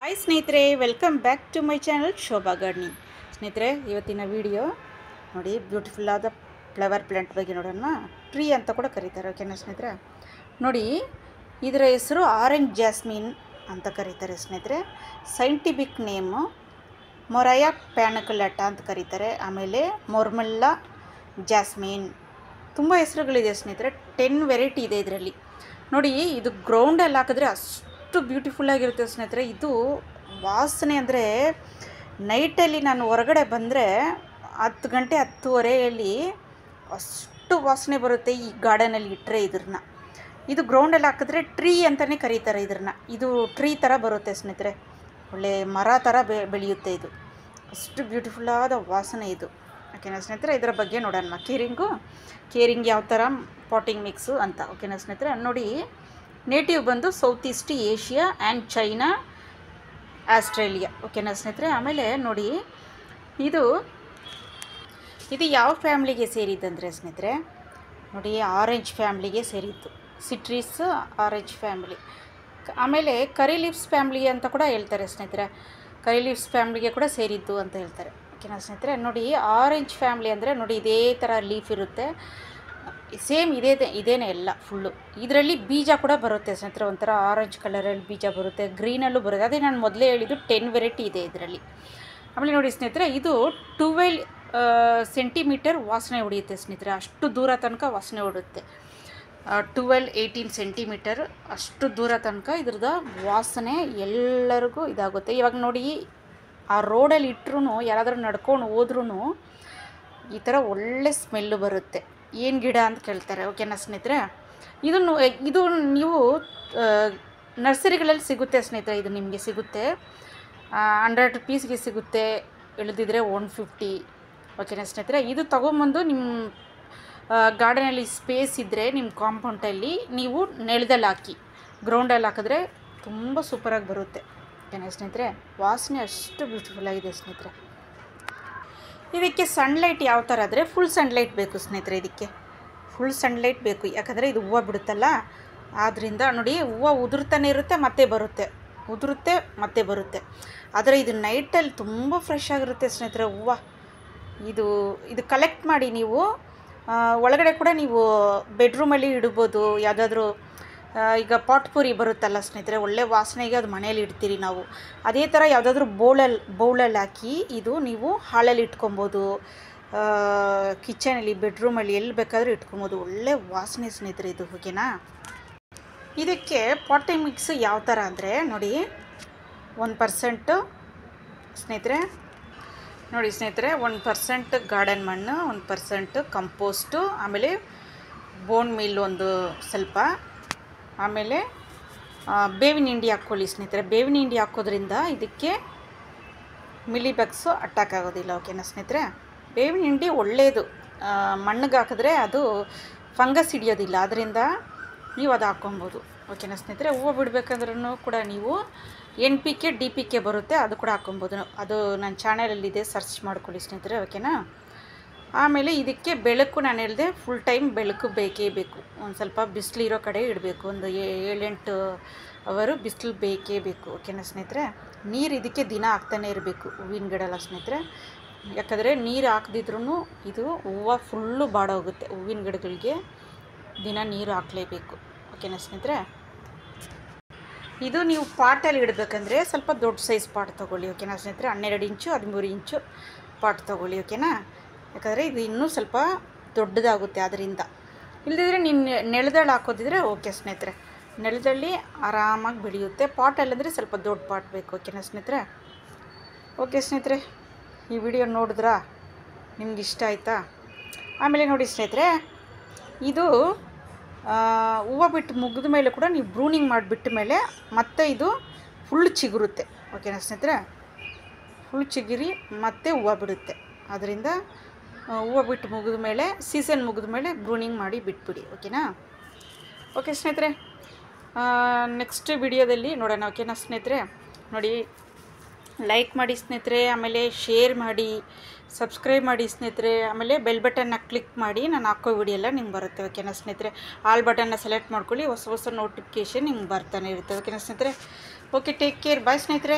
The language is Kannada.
ಹಾಯ್ ಸ್ನೇಹಿತರೆ, welcome back to my channel Shobha gardening. ಸ್ನೇಹಿತರೆ, ಇವತ್ತಿನ ವಿಡಿಯೋ ನೋಡಿ, ಬ್ಯೂಟಿಫುಲ್ ಆದ ಫ್ಲವರ್ ಪ್ಲಾಂಟ್ ಬಗ್ಗೆ ನೋಡೋಣ. ಟ್ರೀ ಅಂತ ಕೂಡ ಕರೀತಾರೆ, ಓಕೆನಾ ಸ್ನೇಹಿತರೆ. ನೋಡಿ, ಇದರ ಹೆಸರು ಆರೆಂಜ್ ಜಾಸ್ಮಿನ್ ಅಂತ ಕರೀತಾರೆ ಸ್ನೇಹಿತರೆ. ಸೈಂಟಿಫಿಕ್ ನೇಮು ಮೊರಯಾ ಪ್ಯಾನಿಕುಲಾಟಾ ಅಂತ ಕರೀತಾರೆ. ಆಮೇಲೆ ಮೊರ್ಮೆಲ್ಲಾ ಜಾಸ್ಮಿನ್, ತುಂಬ ಹೆಸರುಗಳಿದೆ ಸ್ನೇಹಿತರೆ. 10 ವೆರೈಟಿ ಇದೆ ಇದರಲ್ಲಿ. ನೋಡಿ, ಇದು ಗ್ರೌಂಡಲ್ಲಿ ಹಾಕಿದ್ರೆ ಅಷ್ಟು ಬ್ಯೂಟಿಫುಲ್ಲಾಗಿರುತ್ತೆ ಸ್ನೇಹಿತರೆ. ಇದು ವಾಸನೆ ಅಂದರೆ ನೈಟಲ್ಲಿ ನಾನು ಹೊರಗಡೆ ಬಂದರೆ 10 ಗಂಟೆ 10:30 ಅಷ್ಟು ವಾಸನೆ ಬರುತ್ತೆ. ಈ ಗಾರ್ಡನಲ್ಲಿ ಇಟ್ಟರೆ ಇದು ಗ್ರೌಂಡಲ್ಲಿ ಹಾಕಿದ್ರೆ ಟ್ರೀ ಅಂತಲೇ ಕರೀತಾರೆ ಇದನ್ನು. ಇದು ಟ್ರೀ ಥರ ಬರುತ್ತೆ ಸ್ನೇಹಿತರೆ, ಒಳ್ಳೆ ಮರ ಥರ ಬೆಳೆಯುತ್ತೆ ಇದು. ಅಷ್ಟು ಬ್ಯೂಟಿಫುಲ್ಲಾದ ವಾಸನೆ ಇದು, ಓಕೆನಾ ಸ್ನೇಹಿತರೆ. ಇದರ ಬಗ್ಗೆ ನೋಡೋಣ. ಕೇರಿಂಗ್ ಯಾವ ಥರ ಪಾಟಿಂಗ್ ಮಿಕ್ಸು ಅಂತ, ಓಕೆನಾ ಸ್ನೇಹಿತರೆ. ನೋಡಿ, ನೇಟಿವ್ ಬಂದು south East Asia and China, Australia, ಓಕೆನಾ ಸ್ನೇಹಿತರೆ. ಆಮೇಲೆ ನೋಡಿ, ಇದು ಯಾವ ಫ್ಯಾಮ್ಲಿಗೆ ಸೇರಿದ್ದಂದರೆ ಸ್ನೇಹಿತರೆ, ನೋಡಿ, ಆರೆಂಜ್ ಫ್ಯಾಮ್ಲಿಗೆ ಸೇರಿದ್ದು. ಸಿಟ್ರಿಸ್ ಆರೆಂಜ್ ಫ್ಯಾಮ್ಲಿ. ಆಮೇಲೆ ಕರಿ ಲೀವ್ಸ್ ಫ್ಯಾಮ್ಲಿ ಅಂತ ಕೂಡ ಹೇಳ್ತಾರೆ ಸ್ನೇಹಿತರೆ. ಕರಿ ಲೀವ್ಸ್ ಫ್ಯಾಮ್ಲಿಗೆ ಕೂಡ ಸೇರಿದ್ದು ಅಂತ ಹೇಳ್ತಾರೆ, ಓಕೆನಾ ಸ್ನೇಹಿತರೆ. ನೋಡಿ, ಆರೆಂಜ್ ಫ್ಯಾಮ್ಲಿ ಅಂದರೆ ನೋಡಿ, ಇದೇ ಥರ ಲೀಫ್ ಇರುತ್ತೆ, ಸೇಮ್ ಇದೇನೇ ಎಲ್ಲ ಫುಲ್ಲು. ಇದರಲ್ಲಿ ಬೀಜ ಕೂಡ ಬರುತ್ತೆ ಸ್ನೇಹಿತರೆ, ಒಂಥರ ಆರೆಂಜ್ ಕಲರಲ್ಲಿ ಬೀಜ ಬರುತ್ತೆ, ಗ್ರೀನಲ್ಲೂ ಬರುತ್ತೆ. ಅದೇ ನಾನು ಮೊದಲೇ ಹೇಳಿದ್ದು 10 ವೆರೈಟಿ ಇದೆ ಇದರಲ್ಲಿ. ಆಮೇಲೆ ನೋಡಿ ಸ್ನೇಹಿತರೆ, ಇದು 12 ಸೆಂಟಿಮೀಟರ್ ವಾಸನೆ ಹೊಡೆಯುತ್ತೆ ಸ್ನೇಹಿತರೆ. ಅಷ್ಟು ದೂರ ತನಕ ವಾಸನೆ ಹೊಡುತ್ತೆ. 12-18 ಸೆಂಟಿಮೀಟರ್ ಅಷ್ಟು ದೂರ ತನಕ ಇದ್ರದ್ದು ವಾಸನೆ ಎಲ್ಲರಿಗೂ ಇದಾಗುತ್ತೆ. ಇವಾಗ ನೋಡಿ, ಆ ರೋಡಲ್ಲಿ ಇಟ್ಟರು, ಯಾರಾದರೂ ನಡ್ಕೊಂಡು ಹೋದ್ರೂ ಈ ಥರ ಒಳ್ಳೆ ಸ್ಮೆಲ್ಲು ಬರುತ್ತೆ. ಏನು ಗಿಡ ಅಂತ ಕೇಳ್ತಾರೆ, ಓಕೆನಾ ಸ್ನೇಹಿತರೆ. ಇದು ನೀವು ನರ್ಸರಿಗಳಲ್ಲಿ ಸಿಗುತ್ತೆ ಸ್ನೇಹಿತರೆ. ಇದು ನಿಮಗೆ ಸಿಗುತ್ತೆ 100 ರುಪೀಸ್ಗೆ ಸಿಗುತ್ತೆ, ಇಳಿದಿದ್ರೆ 150, ಓಕೆನಾ ಸ್ನೇಹಿತರೆ. ಇದು ತೊಗೊಂಬಂದು ನಿಮ್ಮ ಗಾರ್ಡನಲ್ಲಿ ಸ್ಪೇಸ್ ಇದ್ದರೆ ನಿಮ್ಮ ಕಾಂಪೌಂಡಲ್ಲಿ ನೀವು ನೆಲದಲ್ಲಿ ಹಾಕಿ, ಗ್ರೌಂಡಲ್ಲಿ ಹಾಕಿದ್ರೆ ತುಂಬ ಸೂಪರಾಗಿ ಬರುತ್ತೆ, ಓಕೆನಾ ಸ್ನೇಹಿತರೆ. ವಾಸನೆ ಅಷ್ಟು ಬ್ಯೂಟಿಫುಲ್ಲಾಗಿದೆ ಸ್ನೇಹಿತರೆ. ಇದಕ್ಕೆ ಸನ್ಲೈಟ್ ಯಾವ ಥರ ಅಂದರೆ ಫುಲ್ ಸನ್ಲೈಟ್ ಬೇಕು ಸ್ನೇಹಿತರೆ. ಇದಕ್ಕೆ ಫುಲ್ ಸನ್ಲೈಟ್ ಬೇಕು, ಯಾಕಂದರೆ ಇದು ಹೂವು ಬಿಡುತ್ತಲ್ಲ, ಆದ್ದರಿಂದ ನೋಡಿ, ಹೂವು ಉದುರ್ತಾನೆ ಇರುತ್ತೆ, ಮತ್ತೆ ಬರುತ್ತೆ, ಉದುರುತ್ತೆ ಮತ್ತೆ ಬರುತ್ತೆ. ಆದರೆ ಇದು ನೈಟಲ್ಲಿ ತುಂಬ ಫ್ರೆಶ್ ಆಗಿರುತ್ತೆ ಸ್ನೇಹಿತರೆ ಹೂವು. ಇದು ಕಲೆಕ್ಟ್ ಮಾಡಿ ನೀವು ಒಳಗಡೆ ಕೂಡ ನೀವು ಬೆಡ್ರೂಮಲ್ಲಿ ಇಡ್ಬೋದು. ಯಾವುದಾದ್ರೂ ಈಗ ಪಾಟ್ ಪೂರಿ ಬರುತ್ತಲ್ಲ ಸ್ನೇಹಿತರೆ, ಒಳ್ಳೆ ವಾಸನೆಗೆ ಅದು ಮನೆಯಲ್ಲಿ ಇಡ್ತೀರಿ ನಾವು. ಅದೇ ಥರ ಯಾವುದಾದ್ರೂ ಬೌಲಲ್ಲಿ ಹಾಕಿ ಇದು ನೀವು ಹಾಲಲ್ಲಿ ಇಟ್ಕೊಬೋದು, ಕಿಚನಲ್ಲಿ, ಬೆಡ್ರೂಮಲ್ಲಿ, ಎಲ್ಲಿ ಬೇಕಾದರೂ ಇಟ್ಕೊಬೋದು. ಒಳ್ಳೆ ವಾಸನೆ ಸ್ನೇಹಿತರೆ ಇದು, ಓಕೆನಾ. ಇದಕ್ಕೆ ಪಾಟಿಂಗ್ ಮಿಕ್ಸ್ ಯಾವ ಥರ ಅಂದರೆ ನೋಡಿ, 1% ಸ್ನೇಹಿತರೆ, ನೋಡಿ ಸ್ನೇಹಿತರೆ, 1% ಗಾರ್ಡನ್ ಮಣ್ಣು, 1% ಕಂಪೋಸ್ಟು, ಆಮೇಲೆ ಬೋನ್ ಮೀಲ್ ಒಂದು ಸ್ವಲ್ಪ, ಆಮೇಲೆ ಬೇವಿನ ಹಿಂಡಿ ಹಾಕ್ಕೊಳ್ಳಿ ಸ್ನೇಹಿತರೆ. ಬೇವಿನ ಹಿಂಡಿ ಹಾಕೋದ್ರಿಂದ ಇದಕ್ಕೆ ಮಿಲಿಬಗ್ಸು ಅಟ್ಯಾಕ್ ಆಗೋದಿಲ್ಲ, ಓಕೆನಾ ಸ್ನೇಹಿತರೆ. ಬೇವಿನ ಹಿಂಡಿ ಒಳ್ಳೆಯದು, ಮಣ್ಣಿಗೆ ಹಾಕಿದ್ರೆ ಅದು ಫಂಗಸ್ ಹಿಡಿಯೋದಿಲ್ಲ, ಅದರಿಂದ ನೀವು ಅದು ಹಾಕ್ಕೊಬೋದು, ಓಕೆನಾ ಸ್ನೇಹಿತರೆ. ಹೂವು ಬಿಡಬೇಕಂದ್ರೂ ಕೂಡ ನೀವು NPK DPK ಬರುತ್ತೆ, ಅದು ಕೂಡ ಹಾಕ್ಕೊಬೋದು. ಅದು ನನ್ನ ಚಾನಲಲ್ಲಿದೆ, ಸರ್ಚ್ ಮಾಡ್ಕೊಳ್ಳಿ ಸ್ನೇಹಿತರೆ, ಓಕೆನಾ. ಆಮೇಲೆ ಇದಕ್ಕೆ ಬೆಳಕು, ನಾನು ಹೇಳಿದೆ ಫುಲ್ ಟೈಮ್ ಬೆಳಕು ಬೇಕೇ ಬೇಕು. ಒಂದು ಸ್ವಲ್ಪ ಬಿಸಿಲಿರೋ ಕಡೆ ಇಡಬೇಕು, ಒಂದು 7-8 ಅವರು ಬಿಸಿಲು ಬೇಕೇ ಬೇಕು, ಓಕೆನಾ ಸ್ನೇಹಿತರೆ. ನೀರು ಇದಕ್ಕೆ ದಿನ ಹಾಕ್ತಾನೆ ಇರಬೇಕು, ಹೂವಿನ ಗಿಡ ಅಲ್ಲ ಸ್ನೇಹಿತರೆ. ಯಾಕಂದರೆ ನೀರು ಹಾಕದಿದ್ರೂ ಇದು ಹೂವು ಫುಲ್ಲು ಬಾಡೋಗುತ್ತೆ. ಹೂವಿನ ಗಿಡಗಳಿಗೆ ದಿನ ನೀರು ಹಾಕಲೇಬೇಕು, ಓಕೆನಾ ಸ್ನೇಹಿತರೆ. ಇದು ನೀವು ಪಾಟಲ್ಲಿ ಇಡಬೇಕಂದ್ರೆ ಸ್ವಲ್ಪ ದೊಡ್ಡ ಸೈಜ್ ಪಾಟ್ ತೊಗೊಳ್ಳಿ, ಓಕೆನಾ ಸ್ನೇಹಿತರೆ. 12 ಇಂಚು 13 ಇಂಚು ಪಾಟ್ ತೊಗೊಳ್ಳಿ, ಓಕೆನಾ. ಯಾಕಂದರೆ ಇದು ಇನ್ನೂ ಸ್ವಲ್ಪ ದೊಡ್ಡದಾಗುತ್ತೆ, ಅದರಿಂದ. ಇಲ್ಲದಿದ್ದರೆ ನೀವು ನೆಲದಲ್ಲಿ ಹಾಕೋದಿದ್ರೆ ಓಕೆ ಸ್ನೇಹಿತರೆ, ನೆಲದಲ್ಲಿ ಆರಾಮಾಗಿ ಬೆಳೆಯುತ್ತೆ. ಪಾಟಲ್ಲಂದರೆ ಸ್ವಲ್ಪ ದೊಡ್ಡ ಪಾಟ್ ಬೇಕು, ಓಕೆನಾ ಸ್ನೇಹಿತರೆ. ಓಕೆ ಸ್ನೇಹಿತರೆ, ಈ ವಿಡಿಯೋ ನೋಡಿದ್ರಾ, ನಿಮ್ಗೆ ಇಷ್ಟ ಆಯಿತಾ? ಆಮೇಲೆ ನೋಡಿ ಸ್ನೇಹಿತರೆ, ಇದು ಹೂವು ಬಿಟ್ಟು ಮುಗಿದ ಮೇಲೆ ಕೂಡ ನೀವು ಬ್ರೂನಿಂಗ್ ಮಾಡಿಬಿಟ್ಟ ಮೇಲೆ ಮತ್ತೆ ಇದು ಫುಲ್ ಚಿಗುರುತ್ತೆ, ಓಕೆನಾ ಸ್ನೇಹಿತರೆ. ಫುಲ್ ಚಿಗುರಿ ಮತ್ತೆ ಹೂವು ಬಿಡುತ್ತೆ. ಅದರಿಂದ ಹೂವು ಬಿಟ್ಟು ಮುಗಿದ ಮೇಲೆ, ಸೀಸನ್ ಮುಗಿದ ಮೇಲೆ ಬ್ರೂನಿಂಗ್ ಮಾಡಿ ಬಿಟ್ಬಿಡಿ, ಓಕೆನಾ. ಓಕೆ ಸ್ನೇಹಿತರೆ, ನೆಕ್ಸ್ಟ್ ವಿಡಿಯೋದಲ್ಲಿ ನೋಡೋಣ, ಓಕೆನಾ ಸ್ನೇಹಿತರೆ. ನೋಡಿ, ಲೈಕ್ ಮಾಡಿ ಸ್ನೇಹಿತರೆ, ಆಮೇಲೆ ಶೇರ್ ಮಾಡಿ, ಸಬ್ಸ್ಕ್ರೈಬ್ ಮಾಡಿ ಸ್ನೇಹಿತರೆ. ಆಮೇಲೆ ಬೆಲ್ ಬಟನ್ನ ಕ್ಲಿಕ್ ಮಾಡಿ, ನಾನು ಹಾಕೋ ವಿಡಿಯೋ ಎಲ್ಲ ನಿಮ್ಗೆ ಬರುತ್ತೆ, ಓಕೆನಾ ಸ್ನೇಹಿತರೆ. ಆಲ್ ಬಟನ್ನ ಸೆಲೆಕ್ಟ್ ಮಾಡ್ಕೊಳ್ಳಿ, ಹೊಸ ನೋಟಿಫಿಕೇಷನ್ ನಿಮ್ಗೆ ಬರ್ತಾನೆ ಇರುತ್ತೆ, ಓಕೆನಾ ಸ್ನೇಹಿತರೆ. ಓಕೆ, ಟೇಕ್ ಕೇರ್, ಬಾಯ್ ಸ್ನೇಹಿತರೆ.